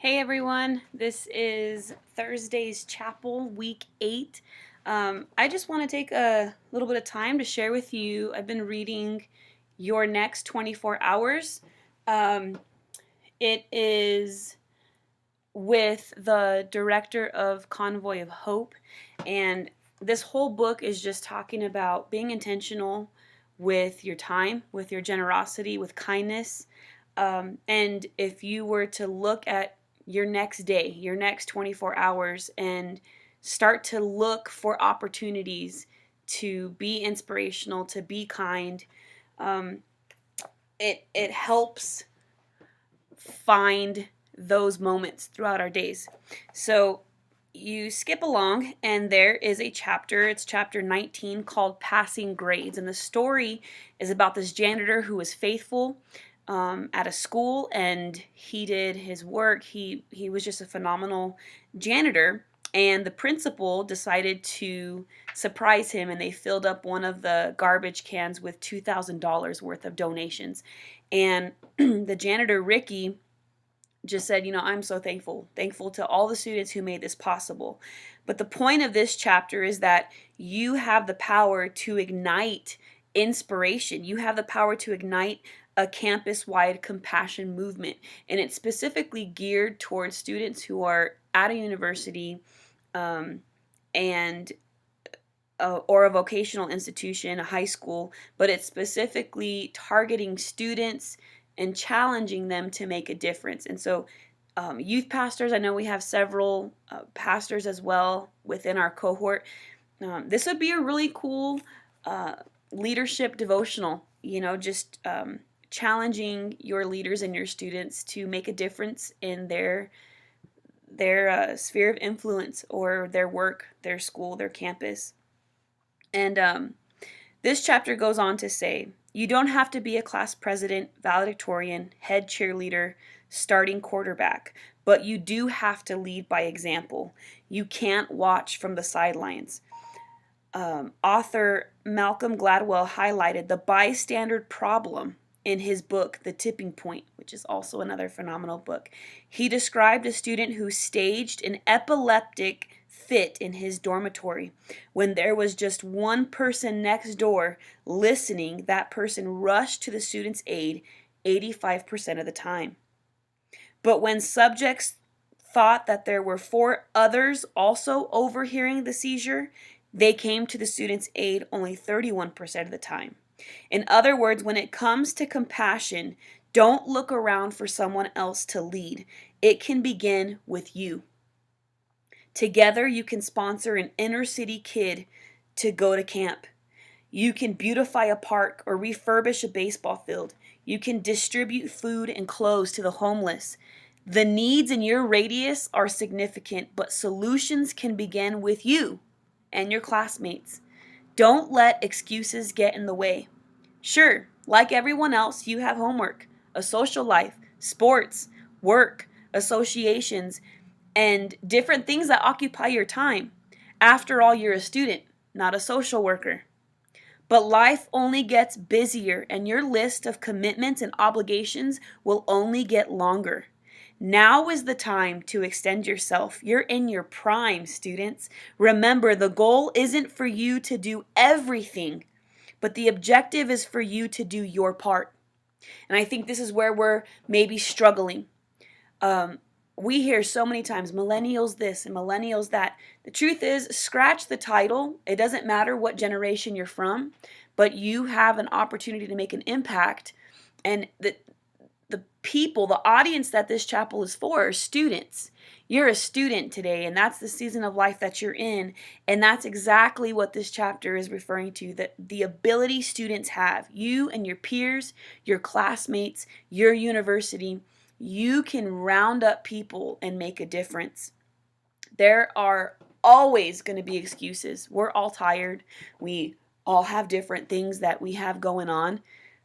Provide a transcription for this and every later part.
Hey everyone, this is Thursday's Chapel, week 8. I just want to take a little bit of time to share with you. I've been reading Your Next 24 Hours. Um, it is with the director of Convoy of Hope, and this whole book is just talking about being intentional with your time, with your generosity, with kindness. And if you were to look at your next day, your next 24 hours, and start to look for opportunities to be inspirational, to be kind, um, it helps find those moments throughout our days. So you skip along, and there is a chapter. It's chapter 19 called Passing Grades. And the story is about this janitor who was faithful at a school, and he did his work. He was just a phenomenal janitor. And the principal decided to surprise him, and they filled up one of the garbage cans with $2,000 worth of donations. And the janitor, Ricky, just said, I'm so thankful to all the students who made this possible. But the point of this chapter is that you have the power to ignite inspiration. You have the power to ignite a campus-wide compassion movement, and it's specifically geared towards students who are at a university um, and or a vocational institution, a high school, but it's specifically targeting students and challenging them to make a difference. And so, youth pastors, I know we have several pastors as well within our cohort. This would be a really cool uh, leadership devotional, just challenging your leaders and your students to make a difference in their sphere of influence or their work, their school, their campus. And this chapter goes on to say, you don't have to be a class president, valedictorian, head cheerleader, starting quarterback, but you do have to lead by example. You can't watch from the sidelines. Author Malcolm Gladwell highlighted the bystander problem in his book, The Tipping Point, which is also another phenomenal book. He described a student who staged an epileptic fit in his dormitory. When there was just one person next door listening, that person rushed to the student's aid 85% of the time. But when subjects thought that there were 4 others also overhearing the seizure, they came to the student's aid only 31% of the time. In other words, when it comes to compassion, don't look around for someone else to lead. It can begin with you. Together, you can sponsor an inner city kid to go to camp. You can beautify a park or refurbish a baseball field. You can distribute food and clothes to the homeless. The needs in your radius are significant, but solutions can begin with you and your classmates. Don't let excuses get in the way. Sure, like everyone else, you have homework, a social life, sports, work, associations, and different things that occupy your time. After all, you're a student, not a social worker. But life only gets busier, and your list of commitments and obligations will only get longer. Now is the time to extend yourself. You're in your prime, students. Remember, the goal isn't for you to do everything, but the objective is for you to do your part. And I think this is where we're maybe struggling. Um, we hear so many times millennials this and millennials that. The truth is, scratch the title. It doesn't matter what generation you're from, but you have an opportunity to make an impact. And the people, the audience that this chapel is for are students. You're a student today, and that's the season of life that you're in. And that's exactly what this chapter is referring to, that the ability students have, you and your peers, your classmates, your university, you can round up people and make a difference. There are always going to be excuses. We're all tired. We all have different things that we have going on.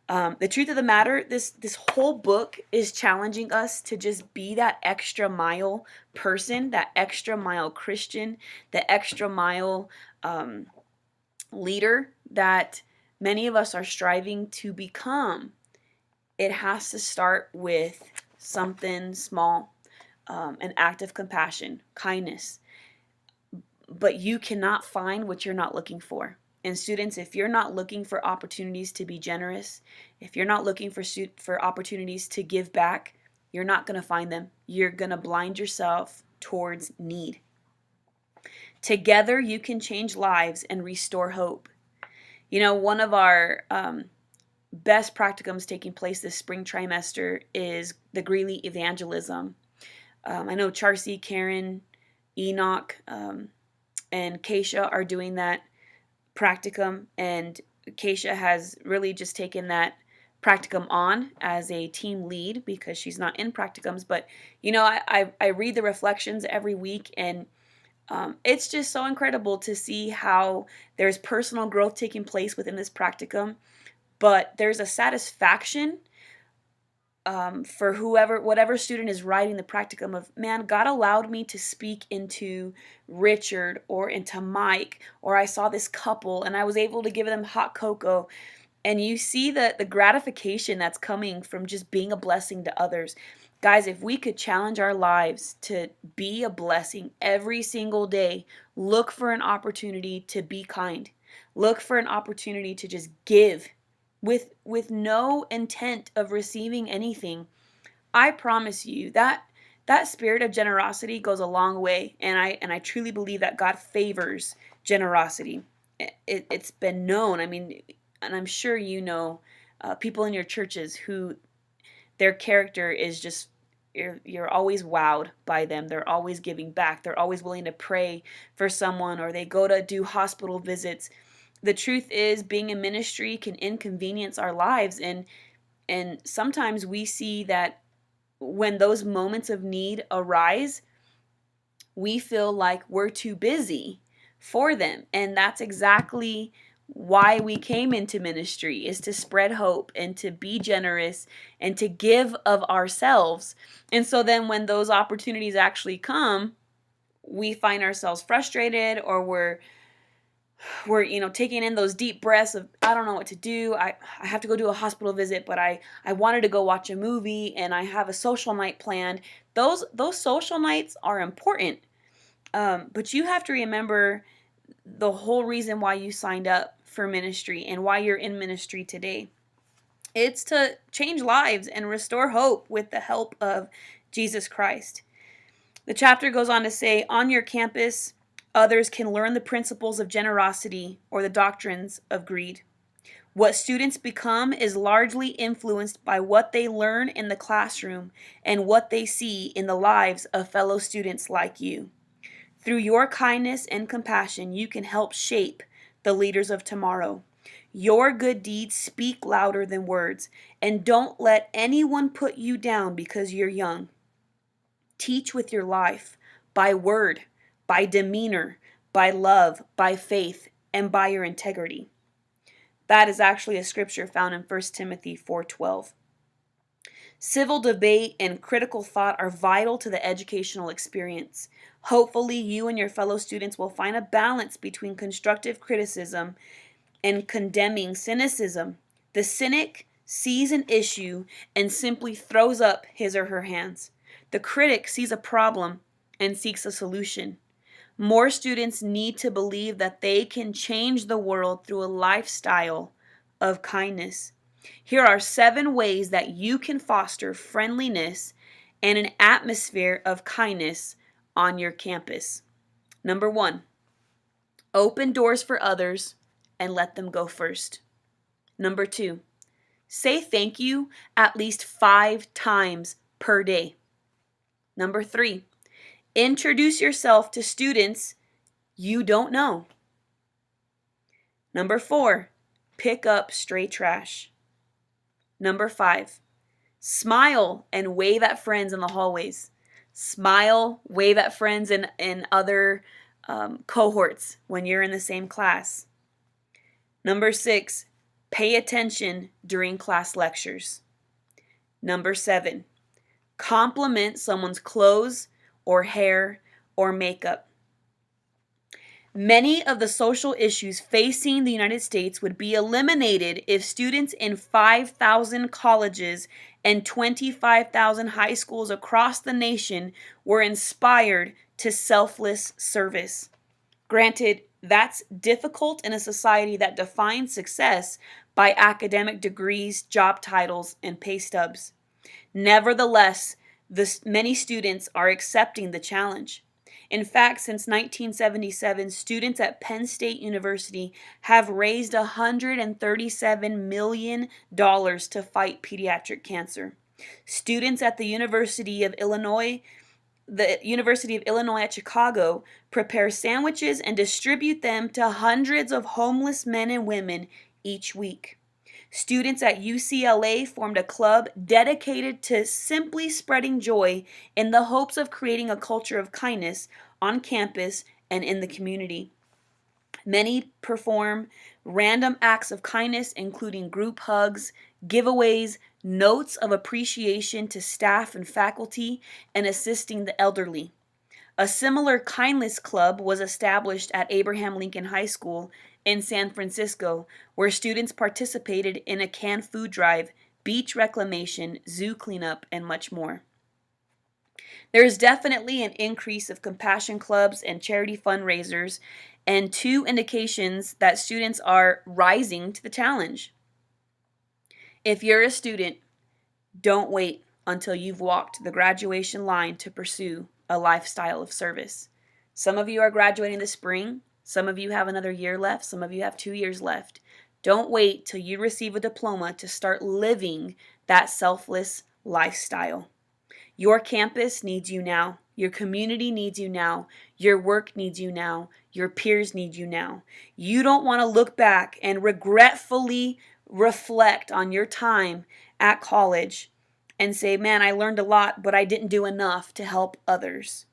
The truth of the matter, this whole book is challenging us to just be that extra mile person, that extra mile Christian, the extra mile leader that many of us are striving to become. It has to start with something small. an act of compassion, kindness. But you cannot find what you're not looking for. And students, if you're not looking for opportunities to be generous, if you're not looking for opportunities to give back, you're not going to find them. You're going to blind yourself towards need. Together, you can change lives and restore hope. You know, one of our best practicums taking place this spring trimester is the Greeley Evangelism. I know Charcy, Karen, Enoch, and Keisha are doing that practicum, and Keisha has really just taken that practicum on as a team lead because she's not in practicums. But you know, I read the reflections every week, and it's just so incredible to see how there's personal growth taking place within this practicum, but there's a satisfaction for whatever student is writing the practicum of, man, God allowed me to speak into Richard or into Mike, or I saw this couple and I was able to give them hot cocoa. And you see the gratification that's coming from just being a blessing to others. Guys, if we could challenge our lives to be a blessing every single day, look for an opportunity to be kind. Look for an opportunity to just give with no intent of receiving anything. I promise you that spirit of generosity goes a long way, and I truly believe that God favors generosity. It's been known. I mean, and I'm sure you know people in your churches who their character is just, you're always wowed by them. They're always giving back. They're always willing to pray for someone, or they go to do hospital visits. The truth is, being in ministry can inconvenience our lives, and sometimes we see that when those moments of need arise, we feel like we're too busy for them. And that's exactly why we came into ministry, is to spread hope and to be generous and to give of ourselves. And so then when those opportunities actually come, we find ourselves frustrated, or we're taking in those deep breaths of, I don't know what to do. I have to go do a hospital visit, but I wanted to go watch a movie, and I have a social night planned. Those social nights are important. But you have to remember the whole reason why you signed up for ministry and why you're in ministry today. It's to change lives and restore hope with the help of Jesus Christ. The chapter goes on to say, on your campus, others can learn the principles of generosity or the doctrines of greed. What students become is largely influenced by what they learn in the classroom and what they see in the lives of fellow students like you. Through your kindness and compassion, you can help shape the leaders of tomorrow. Your good deeds speak louder than words, and don't let anyone put you down because you're young. Teach with your life, by word, by demeanor, by love, by faith, and by your integrity. That is actually a scripture found in 1 Timothy 4:12. Civil debate and critical thought are vital to the educational experience. Hopefully, you and your fellow students will find a balance between constructive criticism and condemning cynicism. The cynic sees an issue and simply throws up his or her hands. The critic sees a problem and seeks a solution. More students need to believe that they can change the world through a lifestyle of kindness. Here are 7 ways that you can foster friendliness and an atmosphere of kindness on your campus. Number 1, open doors for others and let them go first. Number 2, say thank you at least 5 times per day. Number 3, introduce yourself to students you don't know. Number 4, pick up stray trash. Number 5, smile and wave at friends in the hallways. Smile, wave at friends in other cohorts when you're in the same class. Number 6, pay attention during class lectures. Number 7, compliment someone's clothes or hair or makeup. Many of the social issues facing the United States would be eliminated if students in 5,000 colleges and 25,000 high schools across the nation were inspired to selfless service. Granted, that's difficult in a society that defines success by academic degrees, job titles, and pay stubs. Nevertheless, many students are accepting the challenge. In fact, since 1977, students at Penn State University have raised $137 million to fight pediatric cancer. Students at the University of Illinois at Chicago prepare sandwiches and distribute them to hundreds of homeless men and women each week. Students at UCLA formed a club dedicated to simply spreading joy in the hopes of creating a culture of kindness on campus and in the community. Many perform random acts of kindness, including group hugs, giveaways, notes of appreciation to staff and faculty, and assisting the elderly. A similar kindness club was established at Abraham Lincoln High School in San Francisco, where students participated in a canned food drive, beach reclamation, zoo cleanup, and much more. There is definitely an increase of compassion clubs and charity fundraisers, and two indications that students are rising to the challenge. If you're a student, don't wait until you've walked the graduation line to pursue a lifestyle of service. Some of you are graduating this spring. Some of you have another year left. Some of you have 2 years left. Don't wait till you receive a diploma to start living that selfless lifestyle. Your campus needs you now. Your community needs you now. Your work needs you now. Your peers need you now. You don't want to look back and regretfully reflect on your time at college and say, man, I learned a lot, but I didn't do enough to help others.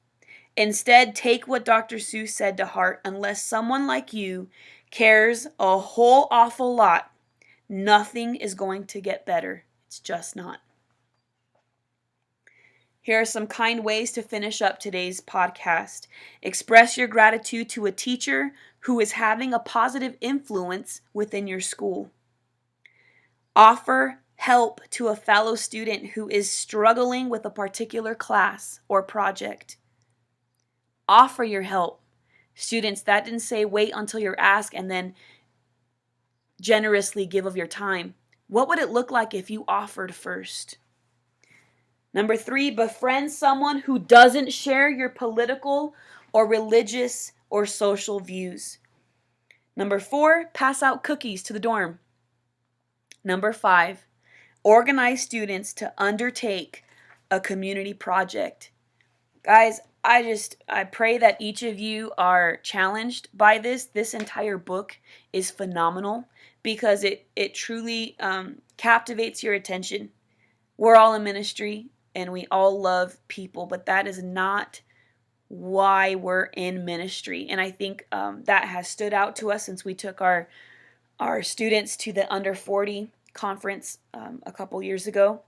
Instead, take what Dr. Seuss said to heart. Unless someone like you cares a whole awful lot, nothing is going to get better. It's just not. Here are some kind ways to finish up today's podcast. Express your gratitude to a teacher who is having a positive influence within your school. Offer help to a fellow student who is struggling with a particular class or project. Offer your help. Students, that didn't say wait until you're asked and then generously give of your time. What would it look like if you offered first? Number 3, befriend someone who doesn't share your political or religious or social views. Number 4, pass out cookies to the dorm. Number 5, organize students to undertake a community project. Guys, I pray that each of you are challenged by this. This entire book is phenomenal because it truly captivates your attention. We're all in ministry and we all love people, but that is not why we're in ministry. And I think that has stood out to us since we took our students to the Under 40 conference a couple years ago.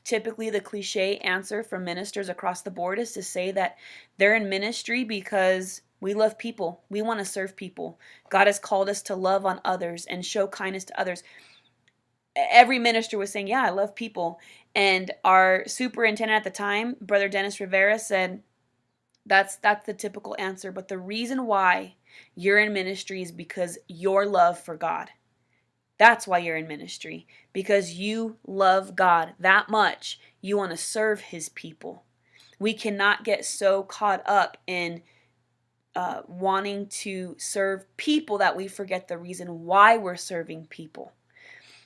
Typically, the cliche answer from ministers across the board is to say that they're in ministry because we love people. We want to serve people. God has called us to love on others and show kindness to others. Every minister was saying, yeah, I love people. And our superintendent at the time, Brother Dennis Rivera, said, that's the typical answer. But the reason why you're in ministry is because your love for God. That's why you're in ministry, because you love God that much. You want to serve his people. We cannot get so caught up in wanting to serve people that we forget the reason why we're serving people.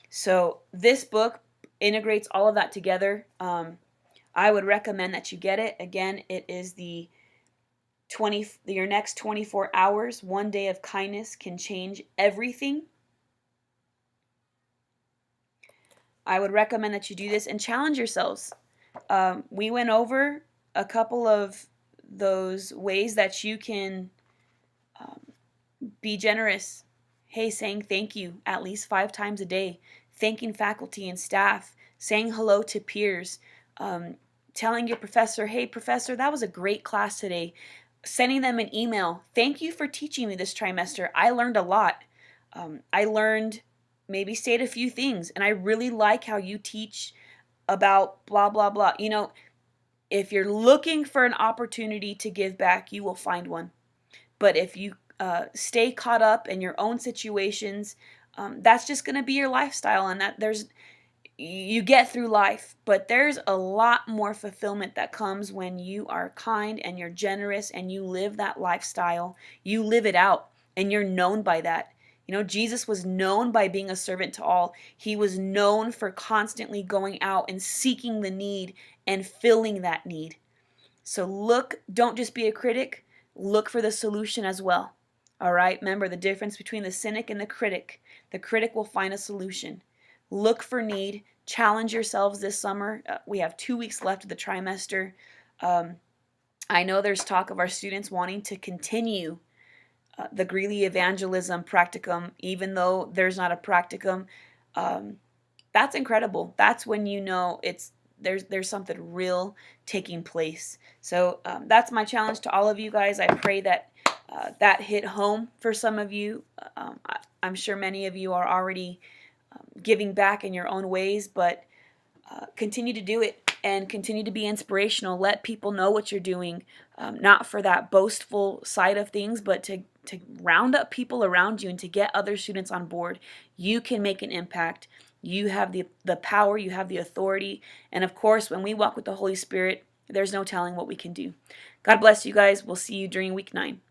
So this book integrates all of that together. I would recommend that you get it. Again, it is your next 24 hours. One day of kindness can change everything. I would recommend that you do this and challenge yourselves. We went over a couple of those ways that you can be generous. Hey, saying thank you at least 5 times a day, thanking faculty and staff, saying hello to peers, telling your professor, hey, professor, that was a great class today. sending them an email. Thank you for teaching me this trimester. I learned a lot. I learned, maybe state a few things, and I really like how you teach about blah, blah, blah. You know, if you're looking for an opportunity to give back, you will find one. But if you stay caught up in your own situations, that's just going to be your lifestyle, and that you get through life. But there's a lot more fulfillment that comes when you are kind and you're generous and you live that lifestyle. You live it out, and you're known by that. You know, Jesus was known by being a servant to all. He was known for constantly going out and seeking the need and filling that need. So don't just be a critic, look for the solution as well. All right, remember the difference between the cynic and the critic. The critic will find a solution. Look for need, challenge yourselves this summer. We have 2 weeks left of the trimester. I know there's talk of our students wanting to continue the Greeley Evangelism practicum, even though there's not a practicum. That's incredible. That's when you know there's something real taking place. So that's my challenge to all of you guys. I pray that that hit home for some of you. I'm sure many of you are already giving back in your own ways, but continue to do it and continue to be inspirational. Let people know what you're doing, not for that boastful side of things, but to round up people around you and to get other students on board. You can make an impact. You have the power, you have the authority, and of course, when we walk with the Holy Spirit, there's no telling what we can do. God bless you guys. We'll see you during week 9.